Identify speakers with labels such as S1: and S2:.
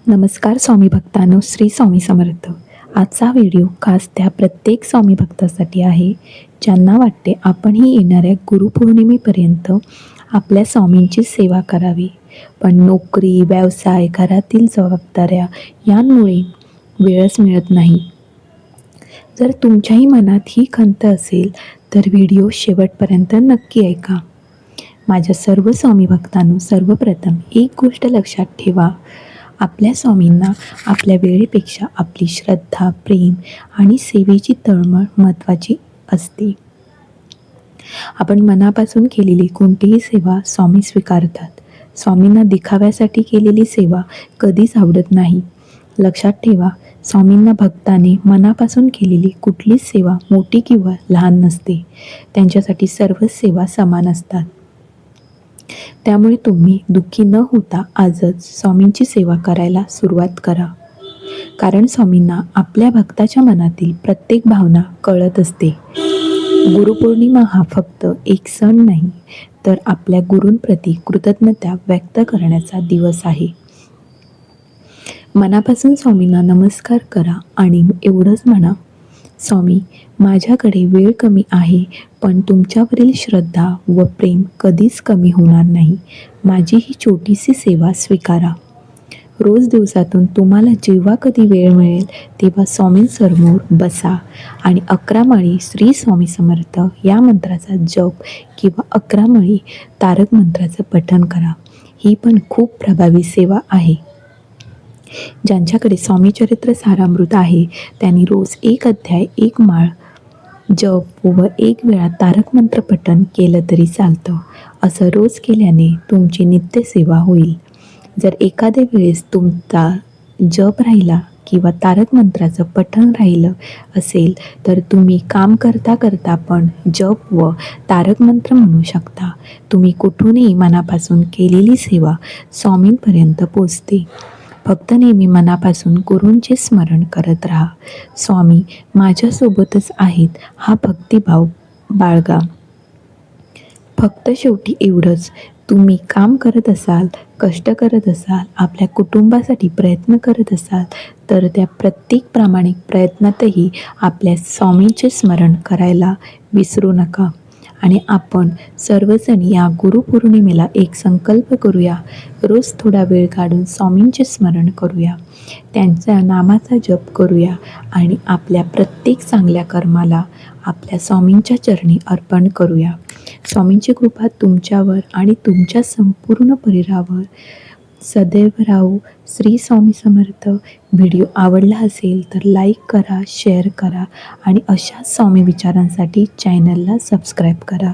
S1: नमस्कार स्वामी भक्तांनो, श्री स्वामी समर्थ. आजचा व्हिडिओ खास त्या प्रत्येक स्वामी भक्तासाठी आहे ज्यांना वाटते आपणही येणाऱ्या गुरुपौर्णिमेपर्यंत आपल्या स्वामींची सेवा करावी, पण नोकरी, व्यवसाय, घरातील जबाबदाऱ्या यांमुळे वेळच मिळत नाही. जर तुमच्याही मनात ही खंत असेल तर व्हिडिओ शेवटपर्यंत नक्की ऐका. माझ्या सर्व स्वामी भक्तांनो, सर्वप्रथम एक गोष्ट लक्षात ठेवा. आपल्या स्वामींना आपल्या वेळेपेक्षा आपली श्रद्धा, प्रेम आणि सेवेची तळमळ महत्त्वाची असते. आपण मनापासून केलेली कोणतीही सेवा स्वामी स्वीकारतात. स्वामींना दिखाव्यासाठी केलेली सेवा कधीच आवडत नाही. लक्षात ठेवा, स्वामींना भक्ताने मनापासून केलेली कुठलीच सेवा मोठी किंवा लहान नसते. त्यांच्यासाठी सर्वच सेवा समान असतात. त्यामुळे तुम्ही दुःखी न होता आजच स्वामींची सेवा करायला सुरुवात करा. कारण स्वामींना आपल्या भक्ताच्या मनातील प्रत्येक भावना कळत असते. गुरुपौर्णिमा हा फक्त एक सण नाही, तर आपल्या गुरूंप्रती कृतज्ञता व्यक्त करण्याचा दिवस आहे. मनापासून स्वामींना नमस्कार करा आणि एवढंच म्हणा, स्वामी, माझ्याकडे वेळ कमी आहे, पण तुमच्यावरील श्रद्धा व प्रेम कधीच कमी होणार नाही. माझी ही छोटीशी सेवा स्वीकारा. रोज दिवसातून तुम्हाला जेव्हा कधी वेळ मिळेल तेव्हा स्वामींसमोर बसा आणि 11 माळी श्री स्वामी समर्थ या मंत्राचा जप किंवा 11 माळी तारक मंत्राचं पठण करा. ही पण खूप प्रभावी सेवा आहे. ज्यांच्याकडे स्वामीचरित्र सारामृत आहे त्यांनी रोज 1 अध्याय, 1 माळ जप व 1 वेळा तारक मंत्र पठण केलं तरी चालतं. असं रोज केल्याने तुमची नित्यसेवा होईल. जर एखाद्या वेळेस तुमचा जप राहिला किंवा तारक मंत्राचं पठण राहिलं असेल तर तुम्ही काम करता करता पण जप व तारक मंत्र म्हणू शकता. तुम्ही कुठूनही मनापासून केलेली सेवा स्वामींपर्यंत पोचते. फक्त नेहमी मनापासून गुरूंचे स्मरण करत राहा. स्वामी माझ्यासोबतच आहेत हा भक्तिभाव बाळगा. फक्त शेवटी एवढंच, तुम्ही काम करत असाल, कष्ट करत असाल, आपल्या कुटुंबासाठी प्रयत्न करत असाल तर त्या प्रत्येक प्रामाणिक प्रयत्नातही आपल्या स्वामींचे स्मरण करायला विसरू नका. आणि आपण सर्वजण या गुरुपौर्णिमेला एक संकल्प करूया. रोज थोडा वेळ काढून स्वामींचे स्मरण करूया, त्यांच्या नामाचा जप करूया आणि आपल्या प्रत्येक चांगल्या कर्माला आपल्या स्वामींच्या चरणी अर्पण करूया. स्वामींची कृपा तुमच्यावर आणि तुमच्या संपूर्ण परिवारावर सदैव राहो. श्री स्वामी समर्थ. व्हिडिओ आवडला असेल तर लाईक करा, शेअर करा आणि अशाच स्वामी विचारांसाठी चॅनलला सबस्क्राईब करा.